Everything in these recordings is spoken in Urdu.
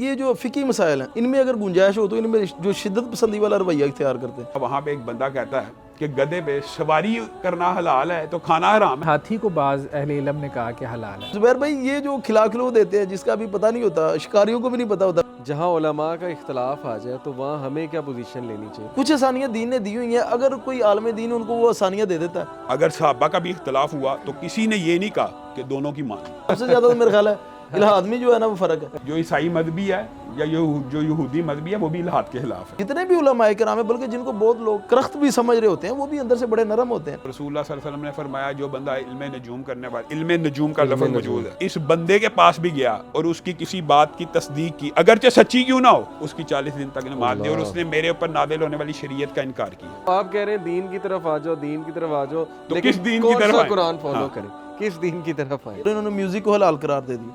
یہ جو فقی مسائل ہیں ان میں اگر گنجائش ہو تو ان میں جو شدت پسندی والا رویہ اختیار کرتے ہیں. وہاں پہ ایک بندہ کہتا ہے کہ گدھے پہ سواری کرنا حلال ہے تو کھانا حرام ہے. ہاتھی کو بعض اہل علم نے کہا کہ حلال ہے. زبیر بھائی یہ جو کھلا کھلو دیتے ہیں جس کا بھی پتہ نہیں ہوتا، شکاریوں کو بھی نہیں پتہ ہوتا. جہاں علماء کا اختلاف آ جائے تو وہاں ہمیں کیا پوزیشن لینی چاہیے؟ کچھ آسانیاں دین نے دی ہوئی ہیں، اگر کوئی عالم دین ان کو وہ آسانیاں دے دیتا ہے. اگر صحابہ کا بھی اختلاف ہوا تو کسی نے یہ نہیں کہا کہ دونوں کی مان. سب سے زیادہ تو میرا خیال ہے الہاد میں جو ہے نا وہ فرق ہے. جو عیسائی مذہبی ہے یا جو یہودی مذہبی ہے وہ بھی الہاد کے خلاف ہے. جتنے بھی علماء کرام ہیں، بلکہ جن کو بہت لوگ کرخت بھی سمجھ رہے ہوتے ہیں، وہ بھی اندر سے بڑے نرم ہوتے ہیں. رسول اللہ صلی اللہ علیہ وسلم نے فرمایا جو بندہ علم نجوم کرنے والا، علم نجوم کا لفظ موجود ہے، اس بندے کے پاس بھی گیا اور اس کی کسی بات کی تصدیق کی، اگرچہ سچی کیوں نہ ہو، اس کی 40 دن تک نماز دی اور اس نے میرے اوپر نازل ہونے والی شریعت کا انکار کیا. آپ کہہ رہے ہیں دین کی طرف آ جاؤ، دین کی طرف آ جاؤ، تو لیکن کس دین کی کون طرف سا آئیں؟ قرآن فالو ہاں. کریں؟ کس دین کی طرف آئیں؟ انہوں نے میوزک کو حلال قرار دے دی.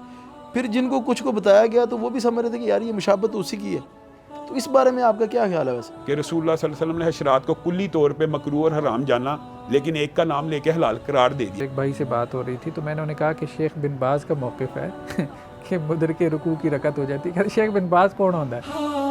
پھر جن کو کچھ کو بتایا گیا تو وہ بھی سمجھ رہے تھے کہ یار یہ مشابہت اسی کی ہے. تو اس بارے میں آپ کا کیا خیال ہے ویسے؟ کہ رسول اللہ صلی اللہ علیہ وسلم نے حشرات کو کلی طور پہ مکروہ اور حرام جانا، لیکن ایک کا نام لے کے حلال قرار دے دیا. ایک بھائی سے بات ہو رہی تھی تو میں نے انہیں کہا کہ شیخ بن باز کا موقف ہے کہ مدر کے رکوع کی رکعت ہو جاتی ہے. شیخ بن باز کون ہوتا ہے؟